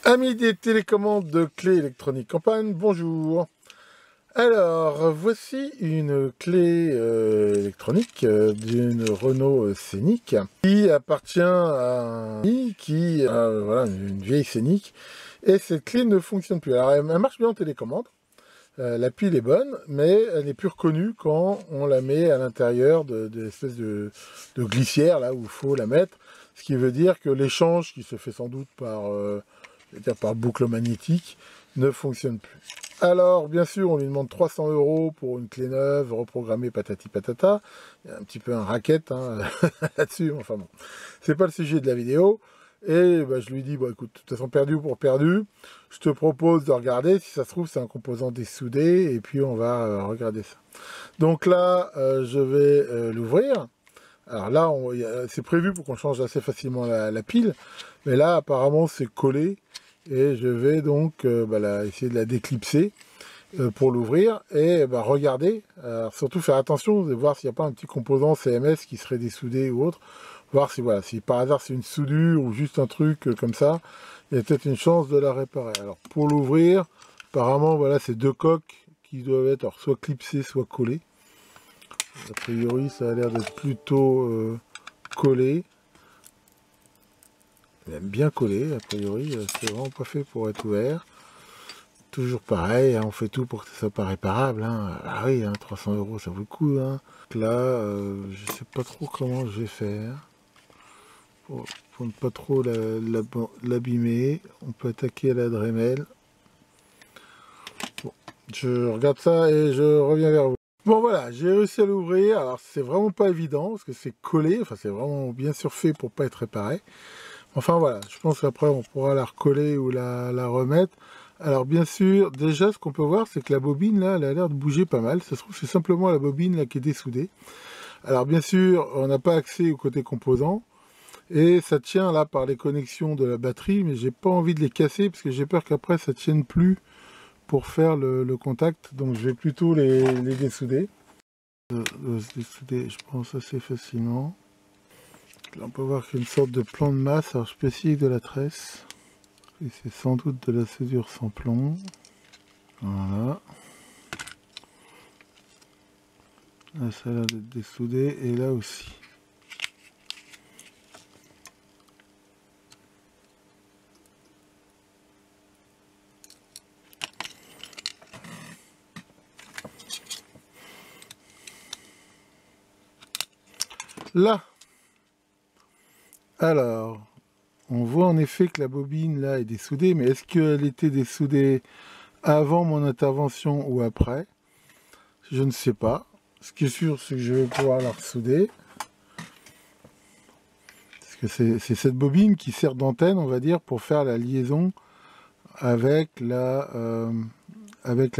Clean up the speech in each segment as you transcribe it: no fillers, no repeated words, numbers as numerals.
Amis des télécommandes de clés électroniques Campagne, bonjour. Alors, voici une clé électronique d'une Renault Scénic qui appartient à un ami qui a voilà, une vieille Scénic et cette clé ne fonctionne plus. Alors, elle marche bien en télécommande, la pile est bonne, mais elle n'est plus reconnue quand on la met à l'intérieur de l'espèce de glissière là où il faut la mettre, ce qui veut dire que l'échange qui se fait sans doute par boucle magnétique, ne fonctionne plus. Alors, bien sûr, on lui demande 300 € pour une clé neuve, reprogrammée patati patata. Il y a un petit peu un racket hein, là-dessus, enfin bon. C'est pas le sujet de la vidéo. Et bah, je lui dis, bon écoute, de toute façon, perdu pour perdu, je te propose de regarder, si ça se trouve, c'est un composant dessoudé, et puis on va regarder ça. Donc là, je vais l'ouvrir. Alors là, c'est prévu pour qu'on change assez facilement la pile, mais là, apparemment, c'est collé, et je vais donc essayer de la déclipser pour l'ouvrir, et regarder, surtout faire attention, de voir s'il n'y a pas un petit composant CMS qui serait dessoudé ou autre, voir si, voilà, si par hasard c'est une soudure ou juste un truc comme ça, il y a peut-être une chance de la réparer. Alors pour l'ouvrir, apparemment, voilà, c'est deux coques qui doivent être soit clipsées, soit collées. A priori, ça a l'air d'être plutôt collé. Même bien collé, a priori, c'est vraiment pas fait pour être ouvert. Toujours pareil, hein, on fait tout pour que ça soit pas réparable. Hein. Ah oui, hein, 300 € ça vaut le coup. Hein. Donc là, je sais pas trop comment je vais faire. Pour ne pas trop l'abîmer, on peut attaquer à la Dremel. Bon, je regarde ça et je reviens vers vous. Bon voilà, j'ai réussi à l'ouvrir. Alors c'est vraiment pas évident parce que c'est collé, enfin c'est vraiment bien surfait pour pas être réparé. Enfin voilà, je pense qu'après on pourra la recoller ou la remettre. Alors bien sûr, déjà ce qu'on peut voir c'est que la bobine là, elle a l'air de bouger pas mal. Ça se trouve c'est simplement la bobine là qui est dessoudée. Alors bien sûr, on n'a pas accès au côté composant. Et ça tient là par les connexions de la batterie, mais j'ai pas envie de les casser parce que j'ai peur qu'après ça tienne plus pour faire le contact. Donc je vais plutôt les dessouder. Se dessouder, je pense assez facilement. Là, on peut voir qu'il y a une sorte de plan de masse spécifique de la tresse. Et c'est sans doute de la soudure sans plomb. Voilà. Là, ça a l'air d'être dessoudé. Et là aussi. Là. Alors. On voit en effet que la bobine là est dessoudée. Mais est-ce qu'elle était dessoudée avant mon intervention ou après? Je ne sais pas. Ce qui est sûr, c'est que je vais pouvoir la ressouder. Parce que c'est cette bobine qui sert d'antenne, on va dire, pour faire la liaison avec la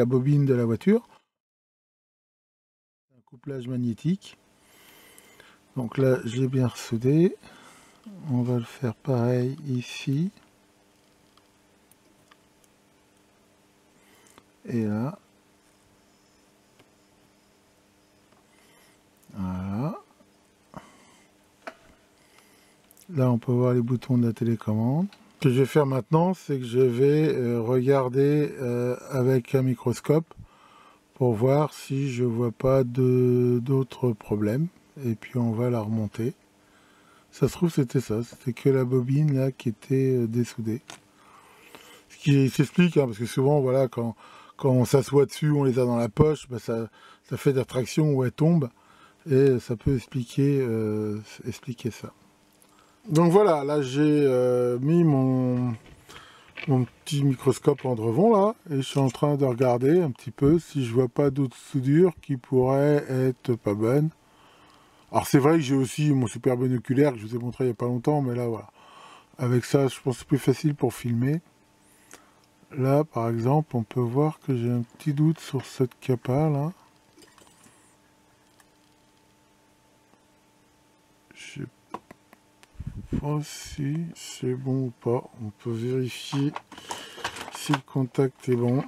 bobine de la voiture. Un couplage magnétique. Donc là, j'ai bien ressoudé. On va le faire pareil ici. Et là. Voilà. Là, on peut voir les boutons de la télécommande. Ce que je vais faire maintenant, c'est que je vais regarder avec un microscope pour voir si je vois pas d'autres problèmes. Et puis on va la remonter. Ça se trouve c'était ça, c'était que la bobine là qui était dessoudée. Ce qui s'explique, hein, parce que souvent voilà, quand on s'assoit dessus, on les a dans la poche, bah, ça fait de la traction où elles tombent. Et ça peut expliquer ça. Donc voilà, là j'ai mis mon petit microscope en Andrevon là, et je suis en train de regarder un petit peu si je vois pas d'autres soudures qui pourraient être pas bonnes. Alors c'est vrai que j'ai aussi mon super binoculaire que je vous ai montré il n'y a pas longtemps, mais là voilà. Avec ça, je pense que c'est plus facile pour filmer. Là, par exemple, on peut voir que j'ai un petit doute sur cette capa là. Je sais pas si c'est bon ou pas. On peut vérifier si le contact est bon.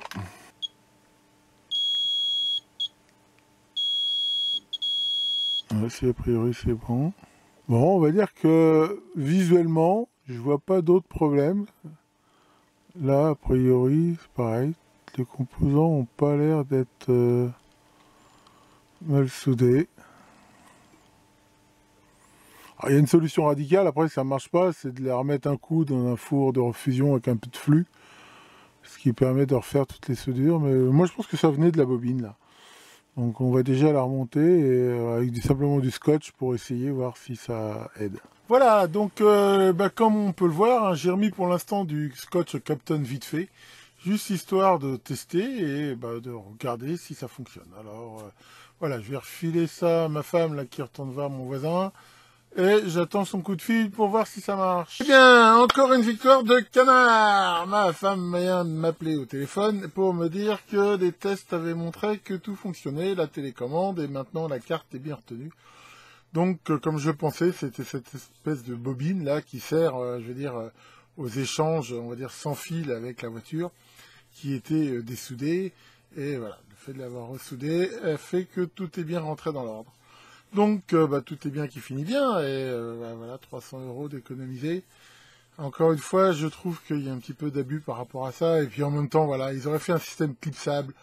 Si a priori c'est bon. Bon, on va dire que visuellement, je vois pas d'autres problèmes. Là, a priori, c'est pareil. Les composants n'ont pas l'air d'être mal soudés. Alors, il y a une solution radicale, après ça ne marche pas, c'est de les remettre un coup dans un four de refusion avec un peu de flux, ce qui permet de refaire toutes les soudures. Mais moi je pense que ça venait de la bobine là. Donc on va déjà la remonter et, avec simplement du scotch pour essayer, voir si ça aide. Voilà, donc comme on peut le voir, hein, j'ai remis pour l'instant du scotch Captain vite fait, juste histoire de tester et de regarder si ça fonctionne. Alors voilà, je vais refiler ça à ma femme là qui retourne voir mon voisin. Et j'attends son coup de fil pour voir si ça marche. Eh bien, encore une victoire de canard. Ma femme vient de m'appeler au téléphone pour me dire que des tests avaient montré que tout fonctionnait, la télécommande, et maintenant la carte est bien retenue. Donc, comme je pensais, c'était cette espèce de bobine là qui sert, aux échanges, on va dire, sans fil avec la voiture, qui était dessoudée. Et voilà, le fait de l'avoir ressoudée fait que tout est bien rentré dans l'ordre. Donc, tout est bien qui finit bien, et voilà, 300 € d'économiser. Encore une fois, je trouve qu'il y a un petit peu d'abus par rapport à ça, et puis en même temps, voilà, ils auraient fait un système clipsable,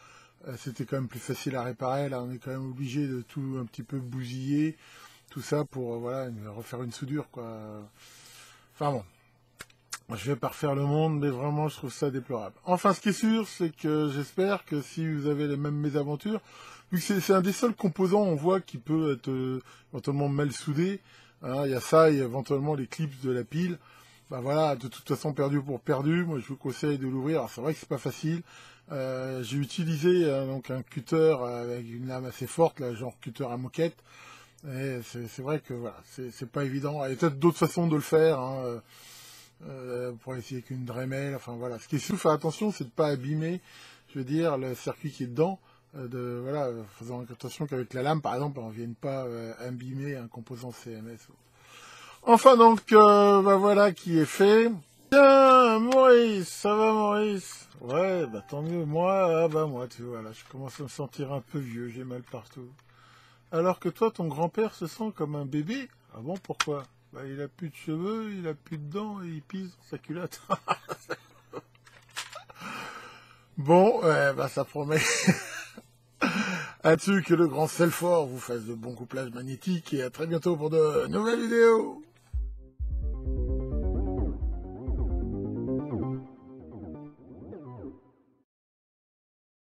c'était quand même plus facile à réparer. Là, on est quand même obligé de tout un petit peu bousiller, tout ça pour, voilà, refaire une soudure, quoi. Enfin bon, je vais pas refaire le monde, mais vraiment, je trouve ça déplorable. Enfin, ce qui est sûr, c'est que j'espère que si vous avez les mêmes mésaventures, vu que c'est un des seuls composants, on voit, qui peut être éventuellement mal soudé. Hein, il y a ça, et éventuellement les clips de la pile. Voilà, de toute façon, perdu pour perdu. Moi, je vous conseille de l'ouvrir. Alors, c'est vrai que c'est pas facile. J'ai utilisé donc un cutter avec une lame assez forte, là, genre cutter à moquette. Et c'est vrai que voilà, c'est pas évident. Il y a peut-être d'autres façons de le faire. Hein, pour essayer qu'une Dremel, enfin voilà. Ce qui est sûr, faire attention, c'est de pas abîmer, je veux dire, le circuit qui est dedans, voilà, faisant attention qu'avec la lame, par exemple, on ne vienne pas abîmer un composant CMS. Enfin donc, voilà qui est fait. Tiens, Maurice, ça va Maurice? Ouais, tant mieux. Moi, moi, tu vois, là, je commence à me sentir un peu vieux, j'ai mal partout. Alors que toi, ton grand-père se sent comme un bébé? Ah bon, pourquoi? Il a plus de cheveux, il a plus de dents et il pisse dans sa culotte. Bon, ça promet. Là-dessus, que le grand Selfort vous fasse de bons couplages magnétiques et à très bientôt pour de nouvelles vidéos.